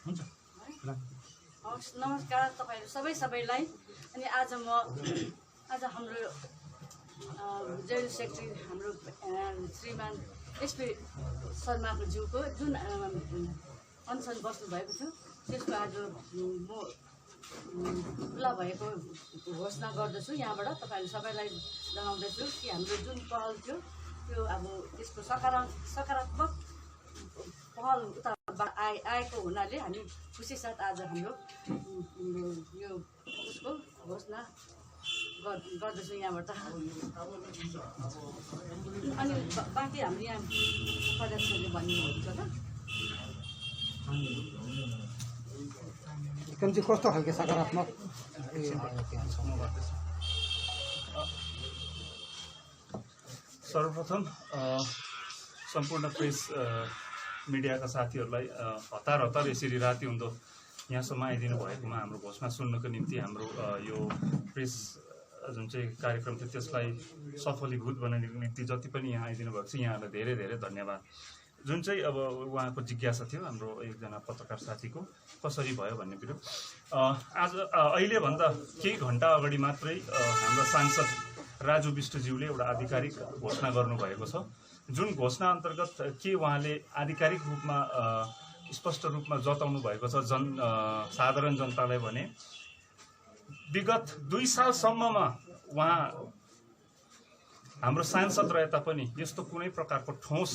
हुन्छ। नमस्कार तपाईहरु सबैलाई। अनि आज हाम्रो जेल सेक्रेटरी हाम्रो श्रीमान एसपी शर्माको ज्यूको जुन अनसन बस्नु भएको थियो त्यसको आज म खुला भएको घोषणा गर्दछु। यहाँबाट तपाईहरु सबैलाई जनाउँदैछु कि हाम्रो जुन पहल थियो त्यो अब त्यसको सकारात्मक पहल उताबाट आएको हुनाले हामी खुसी साथ आज हाम्रो यो उसको घोषणा गर्दछु यहाँबाट। अनि बाँकी हाम्रो यहाँ सदस्यले भन्नुहुन्छ त कस्तो खालको सकारात्मक सर्वप्रथम सम्पूर्ण प्रेस मिडियाका साथीहरूलाई हतार यसरी राति हुँदो यहाँसम्म आइदिनु भएकोमा हाम्रो घोषणा सुन्नको निम्ति हाम्रो यो प्रेस जुन चाहिँ कार्यक्रम थियो त्यसलाई सफलीभूत बनाइदिनुको निम्ति जति पनि यहाँ आइदिनु भएको छ यहाँहरूलाई धेरै धेरै धन्यवाद। जुन चाहिँ अब उहाँको जिज्ञासा थियो हाम्रो एकजना पत्रकार साथीको कसरी भयो भन्ने कुरो आज अहिलेभन्दा केही घन्टा अगाडि मात्रै हाम्रो सांसद राजु विष्टज्यूले एउटा आधिकारिक घोषणा गर्नुभएको छ। जुन घोषणा अन्तर्गत के उहाँले आधिकारिक रूपमा स्पष्ट रूपमा जताउनु भएको छ साधारण जनतालाई भने विगत 2 सालसम्ममा उहाँ हाम्रो सांसद रहे तापनि यस्तो कुनै प्रकारको ठोस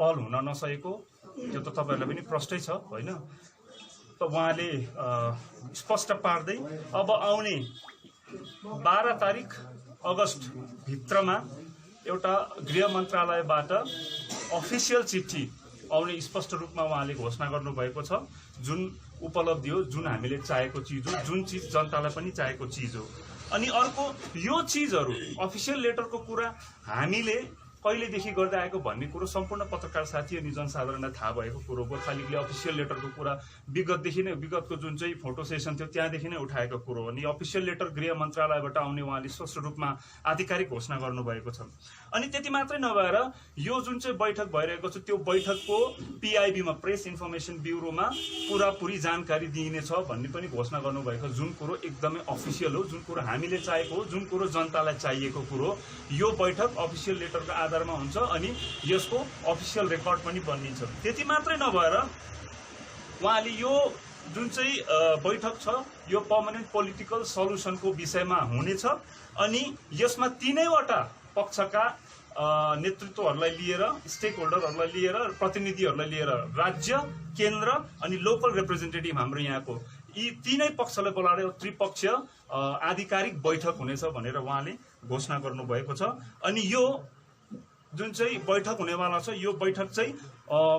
पहल हुन नसकेको त्यो त तपाईहरुलाई पनि प्रष्टै छ हैन। त उहाँले स्पष्ट पार्दै अब आउने 12 तारिक अगस्त भित्रमा एउटा गृह मन्त्रालयबाट अफिसियल चिठी आउने स्पष्ट रूपमा उहाँले घोषणा गर्नुभएको छ। जुन उपलब्धि हो, जुन हामीले चाहेको चिज हो, जुन चिज जनतालाई पनि चाहेको चिज हो। अनि अर्को यो चिजहरू अफिसियल लेटरको कुरा हामीले कहिलेदेखि गर्दै आएको भन्ने कुरो सम्पूर्ण पत्रकार साथी अनि जनसाधारणलाई थाहा भएको कुरो हो। खालिकले अफिसियल लेटरको कुरा विगतको जुन चाहिँ फोटो सेसन थियो त्यहाँदेखि नै उठाएको कुरो हो। अनि अफिसियल लेटर गृह मन्त्रालयबाट आउने उहाँले स्पष्ट रूपमा आधिकारिक घोषणा गर्नुभएको छ। अनि त्यति मात्रै नभएर यो जुन चाहिँ बैठक भइरहेको छ त्यो बैठकको पीआईबीमा प्रेस इन्फर्मेसन ब्युरोमा पुरापुरी जानकारी दिइनेछ भन्ने पनि घोषणा गर्नुभएको। जुन कुरो एकदमै अफिसियल हो, जुन कुरो हामीले चाहेको हो, जुन कुरो जनतालाई चाहिएको कुरो, यो बैठक अफिसियल लेटरको आधारमा हुन्छ अनि यसको अफिसियल रेकर्ड पनि बनिन्छ। त्यति मात्रै नभएर उहाँले यो जुन चाहिँ बैठक छ यो पर्मानेन्ट पोलिटिकल सल्युसनको विषयमा हुनेछ। अनि यसमा 3वटा पक्षका नेतृत्वहरूलाई लिएर, स्टेक होल्डरहरूलाई लिएर, प्रतिनिधिहरूलाई लिएर राज्य, केन्द्र अनि लोकल रिप्रेजेन्टेटिभ हाम्रो यहाँको यी 3 पक्षलाई बोलाएर त्रिपक्षीय आधिकारिक बैठक हुनेछ भनेर उहाँले घोषणा गर्नुभएको छ। अनि यो जुन चाहिँ बैठक हुनेवाला छ यो बैठक चाहिँ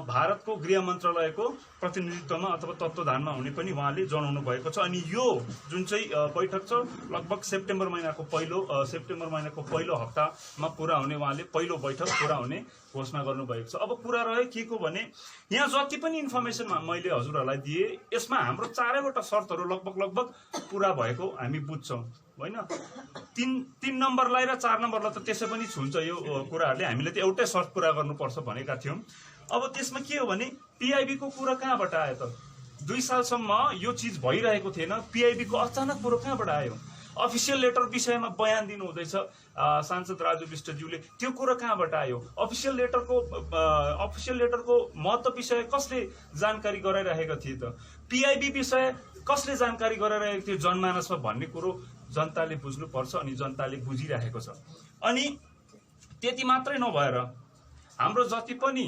भारतको गृह मन्त्रालयको प्रतिनिधित्वमा अथवा तत्त्वावधानमा हुने पनि उहाँले जनाउनु भएको छ। अनि यो जुन चाहिँ बैठक छ लगभग सेप्टेम्बर महिनाको पहिलो हप्तामा पुरा हुने उहाँले पहिलो बैठक पुरा हुने घोषणा गर्नुभएको छ। अब कुरा रह्यो के को भने यहाँ जति पनि इन्फर्मेसन मैले हजुरहरूलाई दिए यसमा हाम्रो 4वटा शर्तहरू लगभग पुरा भएको हामी बुझ्छौँ हैन। 3 नम्बरलाई र 4 नम्बरलाई त त्यसै पनि छुन्छ यो कुराहरूले, हामीले त एउटै शर्त पुरा गर्नुपर्छ भनेका थियौँ। अब त्यसमा के हो भने पीआईबी को कुरा कहाँबाट आयो त? 2 सालसम्म यो चिज भइरहेको थिएन, पीआईबी को अचानक कुरो कहाँबाट आयो? अफिसियल लेटर विषयमा बयान दिनु हुँदैछ सांसद राजु विष्टज्यूले, त्यो कुरो कहाँबाट आयो? अफिसियल लेटरको महत्त्व विषय कसले जानकारी गराइरहेका थिए त? पीआईबी विषय कसले जानकारी गराइरहेको थियो जनमानसमा भन्ने कुरो जनताले बुझ्नुपर्छ अनि जनताले बुझिरहेको छ। अनि त्यति मात्रै नभएर हाम्रो जति पनि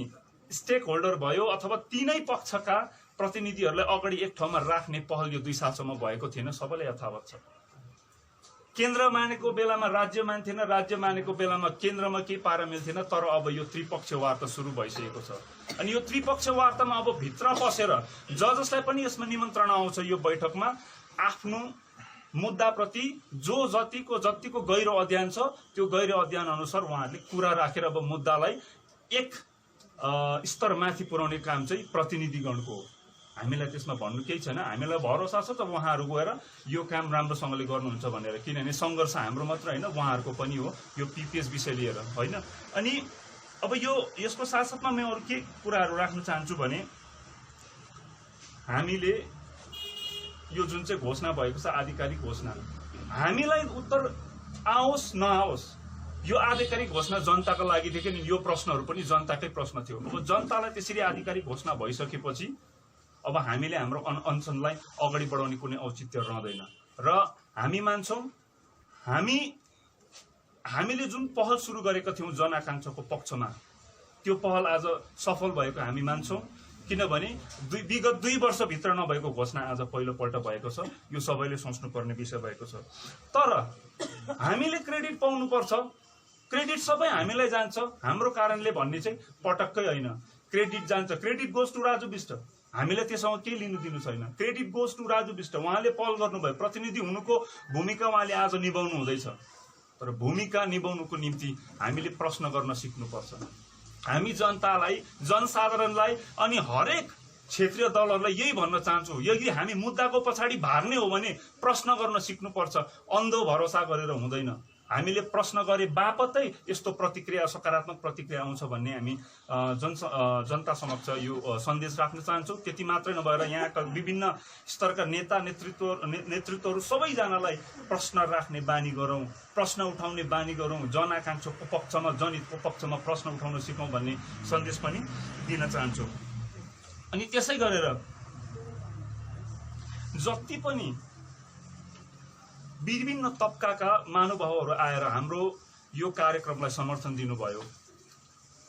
स्टेक होल्डर भयो अथवा 3 पक्षका प्रतिनिधिहरूलाई अगाडि एक ठाउँमा राख्ने पहल यो 2 सालसम्म भएको थिएन, सबैलाई यथावत छ। केन्द्र मानेको बेलामा राज्य मान्थेन, राज्य मानेको बेलामा केन्द्रमा केही पारा मिल्थेन, तर अब यो त्रिपक्षीय वार्ता सुरु भइसकेको छ। अनि यो त्रिपक्षीय वार्तामा अब भित्र बसेर जसलाई पनि यसमा निमन्त्रणा आउँछ यो बैठकमा आफ्नो मुद्दाप्रति जतिको गहिरो अध्ययन छ त्यो गहिरो अध्ययन अनुसार उहाँहरूले कुरा राखेर अब मुद्दालाई एक स्तर माथि पुर्याउने काम चाहिँ प्रतिनिधिगणको हो। हामीलाई त्यसमा भन्नु केही छैन, हामीलाई भरोसा छ त उहाँहरू गएर यो काम राम्रोसँगले गर्नुहुन्छ भनेर, किनभने सङ्घर्ष हाम्रो मात्र होइन उहाँहरूको पनि हो यो पीपीएस विषय लिएर होइन। अनि अब यो यसको साथसाथमा म अरू के कुराहरू राख्न चाहन्छु भने हामीले यो जुन चाहिँ घोषणा भएको छ आधिकारिक घोषणा, हामीलाई उत्तर आओस् नआओस् यो आधिकारिक घोषणा जनताको लागि थियो कि यो प्रश्नहरू पनि जनताकै प्रश्न थियो। अब जनतालाई त्यसरी आधिकारिक घोषणा भइसकेपछि अब हामीले हाम्रो अनसनलाई अगाडि बढाउने कुनै औचित्य रहँदैन र हामी मान्छौँ हामीले जुन पहल सुरु गरेका थियौँ जनआकांक्षाको पक्षमा त्यो पहल आज सफल भएको हामी मान्छौँ, किनभने विगत 2 वर्षभित्र नभएको घोषणा आज पहिलोपल्ट भएको छ। यो सबैले सोच्नुपर्ने विषय भएको छ। तर हामीले क्रेडिट पाउनुपर्छ, क्रेडिट सबै हामीलाई जान्छ हाम्रो कारणले भन्ने चाहिँ पटक्कै होइन। क्रेडिट जान्छ, credit goes to Raju Bisht, हामीले त्यसमा केही लिनु दिनु छैन। Credit goes to Raju Bisht, उहाँले पहल गर्नुभयो, प्रतिनिधि हुनुको भूमिका उहाँले आज निभाउनु हुँदैछ। तर भूमिका निभाउनुको निम्ति हामीले प्रश्न गर्न सिक्नुपर्छ। हामी जनतालाई, जनसाधारणलाई अनि हरेक क्षेत्रीय दलहरूलाई यही भन्न चाहन्छु, यदि हामी मुद्दाको पछाडि भाग्ने हो भने प्रश्न गर्न सिक्नुपर्छ। अन्धो भरोसा गरेर हुँदैन। हामीले प्रश्न गरे बापतै यस्तो प्रतिक्रिया, सकारात्मक प्रतिक्रिया आउँछ भन्ने हामी जनता समक्ष यो सन्देश राख्न चाहन्छौँ। त्यति मात्रै नभएर यहाँका विभिन्न स्तरका नेता नेतृत्वहरू सबैजनालाई प्रश्न राख्ने बानी गरौँ, प्रश्न उठाउने बानी गरौँ, जनआकांक्षाको पक्षमा, जनहितको पक्षमा प्रश्न उठाउन सिकौँ भन्ने सन्देश पनि दिन चाहन्छु। अनि त्यसै गरेर जति पनि विभिन्न तबकाका महानुभावहरू आएर हाम्रो यो कार्यक्रमलाई समर्थन दिनुभयो,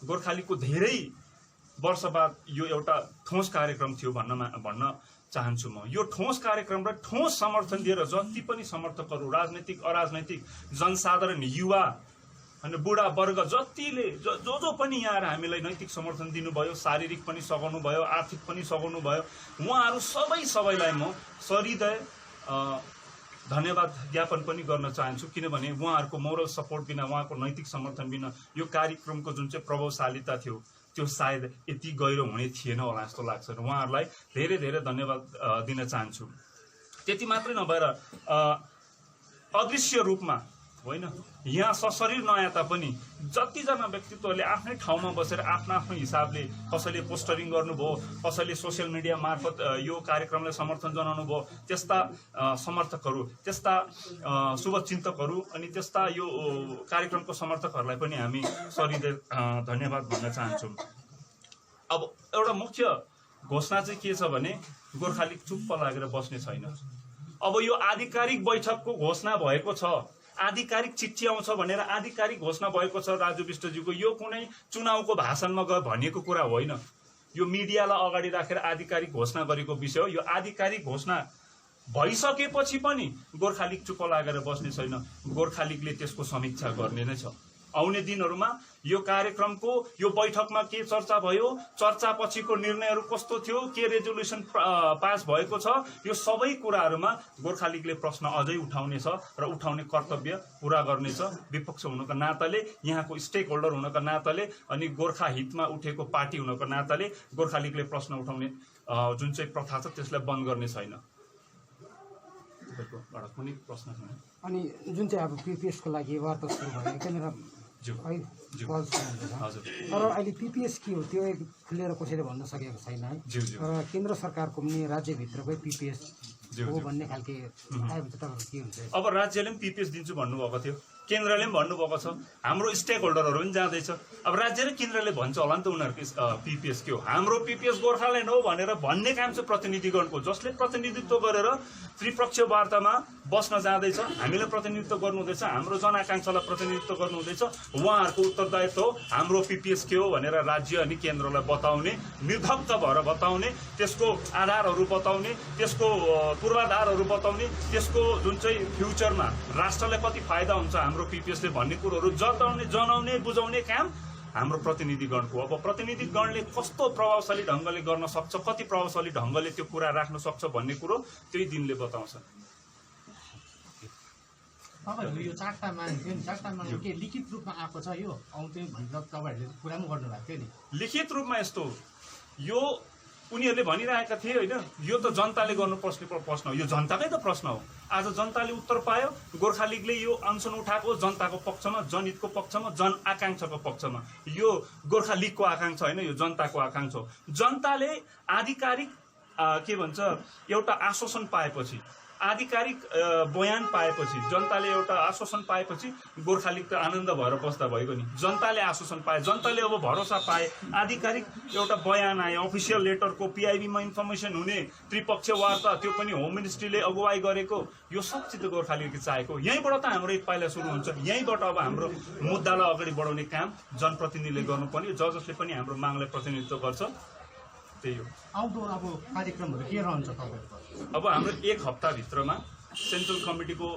गोर्खालीगको धेरै वर्ष बाद यो एउटा ठोस कार्यक्रम थियो भन्न चाहन्छु म। यो ठोस कार्यक्रम र ठोस समर्थन दिएर जति पनि समर्थकहरू, राजनैतिक अराजनैतिक, जनसाधारण, युवा अनि बुढा वर्ग जतिले जो पनि यहाँ हामीलाई नैतिक समर्थन दिनुभयो, शारीरिक पनि सघाउनु भयो, आर्थिक पनि सघाउनु भयो, उहाँहरू सबैलाई म सहृदय धन्यवाद ज्ञापन पनि गर्न चाहन्छु। किनभने उहाँहरूको मोरल सपोर्ट बिना, उहाँको नैतिक समर्थन बिना यो कार्यक्रमको जुन चाहिँ प्रभावशालीता थियो त्यो सायद यति गहिरो हुने थिएन होला जस्तो लाग्छ। उहाँहरूलाई धेरै धेरै धन्यवाद दिन चाहन्छु। त्यति मात्रै नभएर अदृश्य रूपमा होइन, यहाँ सशरीर नआए तापनि जतिजना व्यक्तित्वहरूले आफ्नै ठाउँमा बसेर आफ्नो आफ्नो हिसाबले कसैले पोस्टरिङ गर्नुभयो, कसैले सोसियल मिडिया मार्फत यो कार्यक्रमलाई समर्थन जनाउनु भयो, त्यस्ता समर्थकहरू, त्यस्ता शुभचिन्तकहरू अनि त्यस्ता यो कार्यक्रमको समर्थकहरूलाई पनि हामी सहृदय धन्यवाद भन्न चाहन्छौँ। अब एउटा मुख्य घोषणा चाहिँ के छ भने गोर्खालीग चुप्प लागेर बस्ने छैन। अब यो आधिकारिक बैठकको घोषणा भएको छ, आधिकारिक चिठी आउँछ भनेर आधिकारिक घोषणा भएको छ राजु विष्टज्यूको। यो कुनै चुनावको भाषणमा गयो भनिएको कुरा होइन। यो मिडियालाई अगाडि राखेर आधिकारिक घोषणा गरेको विषय हो। यो आधिकारिक घोषणा भइसकेपछि पनि गोर्खालीग चुप्प लागेर बस्ने छैन। गोर्खालीगले त्यसको समीक्षा गर्ने नै छ। आउने दिनहरूमा यो कार्यक्रमको, यो बैठकमा के चर्चा भयो, चर्चा पछिको निर्णयहरू कस्तो थियो, के रेजोल्युसन पास भएको छ, यो सबै कुराहरूमा गोर्खालीगले प्रश्न अझै उठाउनेछ र उठाउने कर्तव्य पुरा गर्नेछ। विपक्ष हुनुको नाताले, यहाँको स्टेक होल्डर हुनुको नाताले अनि गोर्खा हितमा उठेको पार्टी हुनुको नाताले गोर्खालीगले प्रश्न उठाउने जुन चाहिँ प्रथा छ त्यसलाई बन्द गर्ने छैन। कुनै प्रश्न छैन। अनि जुन चाहिँ अब पिपिएसको लागि वार्ता सुरु भयो त्यहाँनिर तर अहिले पिपिएस के हो त्यो खुलेर कसैले भन्न सकेको छैन है। र केन्द्र सरकारको पनि राज्यभित्रकै पिपिएस हो भन्ने खालके आयो भने तपाईँको के हुन्छ? अब राज्यले पनि पिपिएस दिन्छु भन्नुभएको थियो, केन्द्रले पनि भन्नुभएको छ, हाम्रो स्टेक होल्डरहरू पनि जाँदैछ। अब राज्य र केन्द्रले भन्छ होला नि त उनीहरूको पिपिएस के हो। हाम्रो पिपिएस गोर्खाल्यान्ड हो भनेर भन्ने काम चाहिँ प्रतिनिधिगणको, जसले प्रतिनिधित्व गरेर त्रिपक्षीय वार्तामा बस्न जाँदैछ, हामीलाई प्रतिनिधित्व गर्नुहुँदैछ, हाम्रो जनआकांक्षालाई प्रतिनिधित्व गर्नुहुँदैछ, उहाँहरूको उत्तरदायित्व हो हाम्रो पिपिएस के हो भनेर राज्य अनि केन्द्रलाई बताउने, निर्धक्क भएर बताउने, त्यसको आधारहरू बताउने, त्यसको पूर्वाधारहरू बताउने, त्यसको जुन चाहिँ फ्युचरमा राष्ट्रलाई कति फाइदा हुन्छ हाम्रो पिपिएसले भन्ने कुरोहरू जनाउने बुझाउने काम हाम्रो प्रतिनिधिगणको। अब प्रतिनिधिगणले कस्तो प्रभावशाली ढङ्गले गर्न सक्छ, कति प्रभावशाली ढङ्गले त्यो कुरा राख्न सक्छ भन्ने कुरो त्यही दिनले बताउँछ। तपाईँहरू यो चारवटा माग थियो नि, चारवटा माग के लिखित रूपमा आएको छ? यो आउँथ्यो भनेर तपाईँहरूले कुरा पनि गर्नुभएको थियो नि। लिखित रूपमा यस्तो यो उनीहरूले भनिरहेका थिए होइन, यो त जनताले गर्नुपर्ने प्रश्न हो, यो जनताकै त प्रश्न हो। आज जनताले उत्तर पायो, गोर्खालीगले यो अनसन उठाएको जनताको पक्षमा, जनहितको पक्षमा, जनआकांक्षाको पक्षमा। यो गोर्खालीगको आकांक्षा होइन, यो जनताको आकांक्षा हो। जनताले आधिकारिक के भन्छ एउटा आश्वासन पाएपछि, आधिकारिक बयान पाएपछि, जनताले एउटा आश्वासन पाएपछि गोर्खाली त आनन्द भएर बस्दा भएको नि। जनताले आश्वासन पाए, जनताले अब भरोसा पाए, आधिकारिक एउटा बयान आयो, अफिसियल लेटरको पिआइबीमा इन्फर्मेसन हुने, त्रिपक्ष वार्ता, त्यो पनि होम मिनिस्ट्रीले अगुवाई गरेको, यो सब चिज गोर्खालीले चाहेको। यहीँबाट त हाम्रो एक पाइला सुरु हुन्छ। यहीँबाट अब हाम्रो मुद्दालाई अगाडि बढाउने काम जनप्रतिनिधिले गर्नुपर्ने, जसले पनि हाम्रो मागलाई प्रतिनिधित्व गर्छ, त्यही हो। आउँदो अब कार्यक्रमहरू के रहन्छ तपाईँहरूको? अब हाम्रो एक हप्ताभित्रमा सेन्ट्रल कमिटीको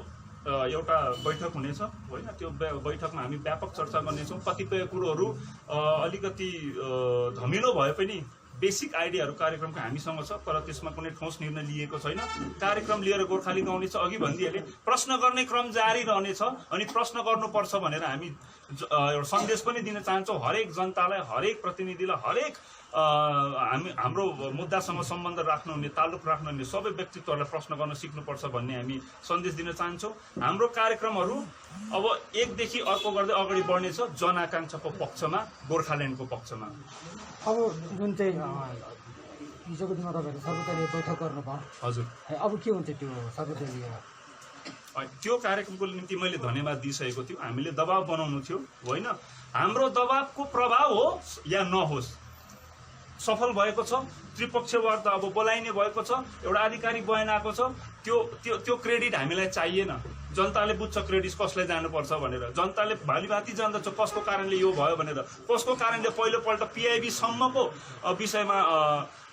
एउटा बैठक हुनेछ होइन। त्यो बैठकमा हामी व्यापक चर्चा गर्नेछौँ। कतिपय कुरोहरू अलिकति धमिलो भए पनि बेसिक आइडियाहरू कार्यक्रमको हामीसँग छ, तर त्यसमा कुनै ठोस निर्णय लिएको छैन। कार्यक्रम लिएर गोर्खाली गाउँले चाहिँ अघि भनिदिइहाले, प्रश्न गर्ने क्रम जारी रहनेछ। अनि प्रश्न गर्नुपर्छ भनेर हामी एउटा सन्देश पनि दिन चाहन्छौँ हरेक जनतालाई, हरेक प्रतिनिधिलाई, हरेक हाम्रो मुद्दासँग सम्बन्ध राख्नुहुने, ताल्लुक राख्नुहुने सबै व्यक्तित्वहरूलाई प्रश्न गर्न सिक्नुपर्छ भन्ने हामी सन्देश दिन चाहन्छौँ। हाम्रो कार्यक्रमहरू अब एकदेखि अर्को गर्दै अगाडि बढ्नेछ, जनआकाङ्क्षाको पक्षमा, गोर्खाल्यान्डको पक्षमा। अब जुन चाहिँ हिजोको दिनमा तपाईँहरू सर्वदलीय बैठक गर्नुभयो, हजुर, अब के हुन्छ त्यो सर्वदलीय? त्यो कार्यक्रमको निम्ति मैले धन्यवाद दिइसकेको थियो। हामीले दबाब बनाउनु थियो होइन। हाम्रो दबाबको प्रभाव होस् या नहोस्, सफल भएको छ। त्रिपक्ष वार्ता अब बोलाइने भएको छ, एउटा आधिकारिक बयान आएको छ। त्यो क्रेडिट हामीलाई चाहिएन। जनताले बुझ्छ क्रेडिट कसलाई जानुपर्छ भनेर, जनताले भालीभाती जान्दछ कसको कारणले यो भयो भनेर, कसको कारणले पहिलोपल्ट पिआइबी सम्मको विषयमा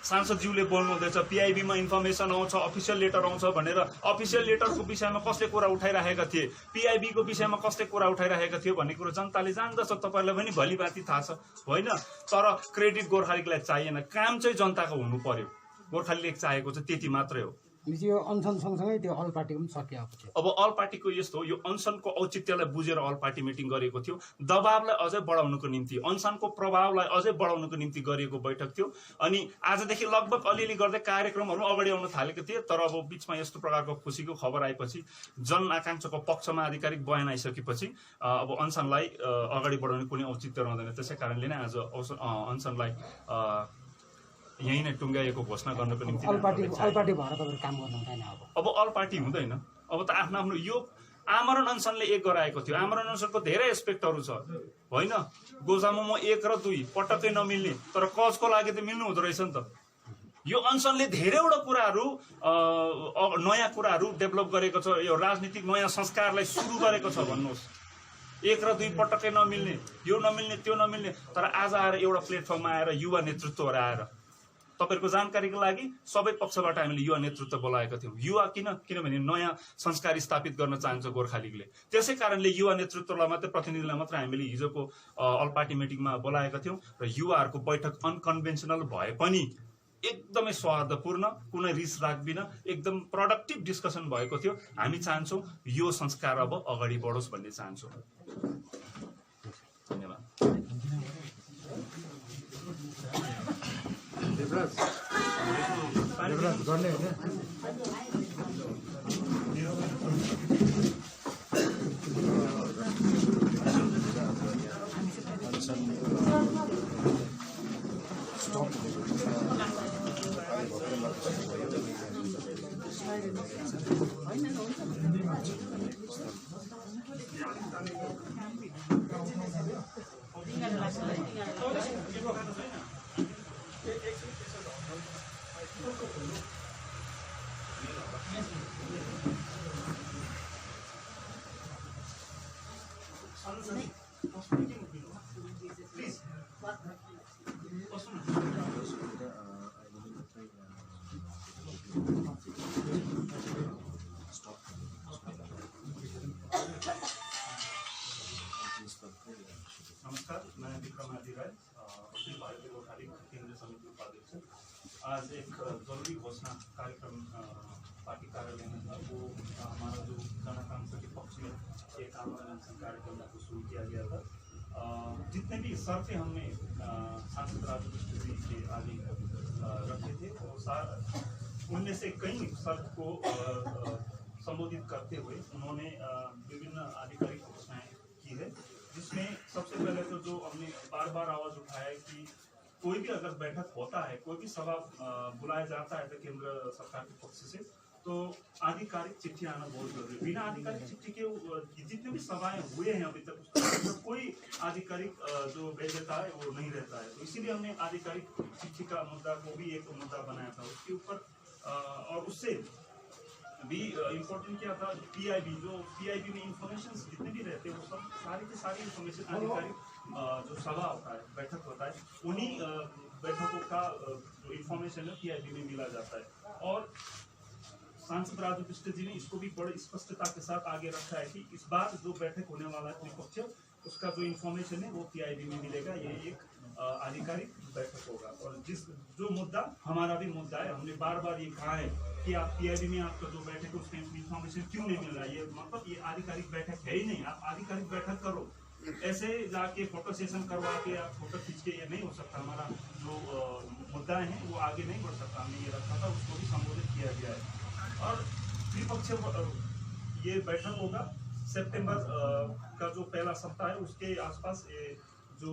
सांसदज्यूले बोल्नु हुँदैछ। पिआइबीमा इन्फर्मेसन आउँछ, अफिसियल लेटर आउँछ भनेर, अफिसियल लेटरको विषयमा कसले कुरा उठाइराखेका थिए, पिआइबीको विषयमा कसले कुरा उठाइराखेका थियो भन्ने कुरो जनताले जान्दछ। तपाईँहरूलाई पनि भलीभाती थाहा छ होइन। तर क्रेडिट गोर्खालीलाई चाहिएन, काम चाहिँ जनताको हुनु पर्यो। गोर्खालीले चाहेको चाहिँ त्यति मात्रै हो। यो अनसन सँगसँगै त्यो अल पार्टीको पनि सकिएको थियो। अब अल पार्टीको यस्तो हो, यो अनसनको औचित्यलाई बुझेर अल पार्टी मिटिङ गरेको थियो। दबावलाई अझै बढाउनुको निम्ति, अनसनको प्रभावलाई अझै बढाउनुको निम्ति गरिएको बैठक थियो। अनि आजदेखि लगभग अलिअलि गर्दै कार्यक्रमहरू अगाडि आउन थालेको थिए। तर अब बिचमा यस्तो प्रकारको खुसीको खबर आएपछि, जनआकाङ्क्षाको पक्षमा आधिकारिक बयान आइसकेपछि अब अनसनलाई अगाडि बढाउने कुनै औचित्य रहँदैन। त्यसै कारणले नै आज अनसनलाई यही नै टुङ्गाइएको घोषणा गर्नको निम्ति अल पार्टी भएर तपाईँहरू काम गर्नु हुँदैन। अब अल पार्टी हुँदैन। अब त आफ्नो आफ्नो यो आमरण अनसनले एक गराएको थियो। आमरण अनसनको धेरै एस्पेक्टहरू छ होइन। गोजामुमो 1 र 2 पटक्कै नमिल्ने, तर कजको लागि त मिल्नु हुँदो रहेछ नि त। यो अनसनले धेरैवटा कुराहरू, नयाँ कुराहरू डेभलप गरेको छ। यो राजनीतिक नयाँ संस्कारलाई सुरु गरेको छ भन्नुहोस्। 1 र 2 पटक्कै नमिल्ने, यो नमिल्ने, त्यो नमिल्ने, तर आज आएर एउटा प्लेटफर्ममा आएर युवा नेतृत्वहरू आएर, तपाईँहरूको जानकारीको लागि सबै पक्षबाट हामीले युवा नेतृत्व बोलाएका थियौँ। युवा किनभने नयाँ संस्कार स्थापित गर्न चाहन्छ गोर्खालीगले। त्यसै कारणले युवा नेतृत्वलाई मात्रै, प्रतिनिधिलाई मात्रै हामीले हिजोको अल पार्टी मिटिङमा बोलाएका थियौँ। र युवाहरूको बैठक अनकन्भेन्सनल भए पनि एकदमै सौहार्दपूर्ण, कुनै रिस राख्बिन एकदम प्रोडक्टिभ डिस्कसन भएको थियो। हामी चाहन्छौँ यो संस्कार अब अगाडि बढोस् भन्ने चाहन्छौँ। धन्यवाद। गर्ने नमस्कार, मैं विक्रमादित्य राय, अखिल भारतीय गोर्खाली केंद्रीय समिति उपाध्यक्ष। आज एक जरूरी घोषणा कार्यक्रम पार्टी कार्यालय में था। वो हमारा जो जनआकांक्षा के पक्ष में एक आमरण कार्यक्रम को शुरू किया गया था। जितने भी शर्तें हमने सांसद राजू जी के आगे रखे थे, उनमें से कई शर्त को संबोधित करते हुए उन्होंने विभिन्न आधिकारिक घोषणाएं की है, जिसमें सबसे पहले तो जो हमने बार बार आवाज उठाया कि कोई भी अगर बैठक होता है, कोई भी सभा बुलाया जाता है तो केंद्र सरकार के पक्ष से, तो आधिकारिक चिट्ठी आना बहुत जरूरी है। बिना आधिकारिक चिट्ठी के जितने भी सभाएं हुए हैं अभी तक, तो कोई आधिकारिक जो वैधता है वो नहीं रहता है। तो इसीलिए हमने आधिकारिक चिट्ठी का मुद्दा को भी एक मुद्दा बनाया था उसके ऊपर। और उससे भी इम्पोर्टेंट क्या था, पीआईबी, जो पीआईबी में इंफॉर्मेशन जितने भी रहते हैं वो सब सारी की सारी इंफॉर्मेशन आधिकारिक जो सभा होता है, बैठक होता है, उन्हीं बैठकों का जो इंफॉर्मेशन है पीआईबी में मिला जाता है। और सांसद राजू बिष्ट जी ने इसको भी बड़ी स्पष्टता के साथ आगे रखा है कि इस बार जो बैठक होने वाला है त्रिपक्षीय, उसका जो इंफॉर्मेशन है वो पीआईबी में मिलेगा। ये एक आधिकारिक बैठक होगा। और जो मुद्दा हमारा भी मुद्दा है, हमने बार बार ये कहा है कि आप पीआईबी में आपका जो बैठक है उसका इंफॉर्मेशन क्यों नहीं मिल रहा है। ये मतलब ये आधिकारिक बैठक है ही नहीं। आप आधिकारिक बैठक करो, ऐसे जाके फोटो सेशन करवा के आप फोटो खींच के, ये नहीं हो सकता। हमारा जो मुद्दा है वो आगे नहीं बढ़ सकता। हमने ये रखा था, उसको भी संबोधित किया गया है। और त्रिपक्षीय ये बैठक होगा सितंबर का जो पहला सप्ताह है उसके आसपास। ये जो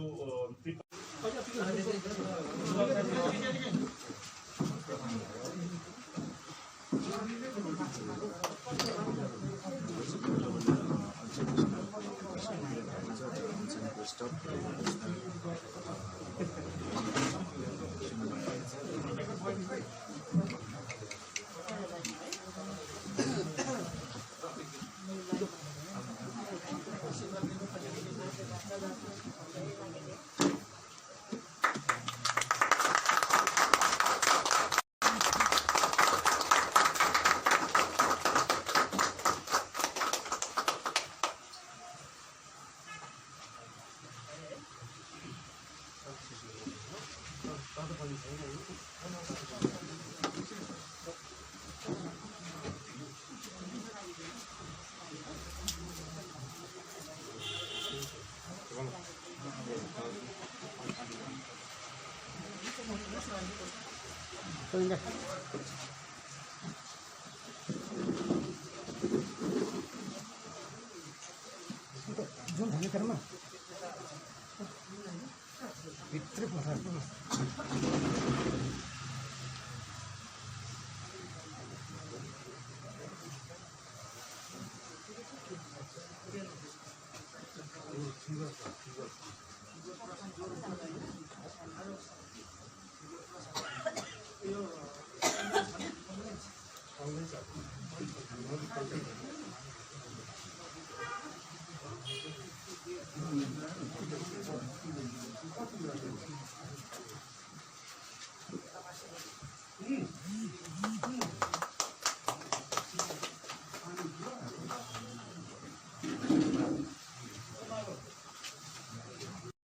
जुन भित्रमा भित्र पठाएको आउँदैछ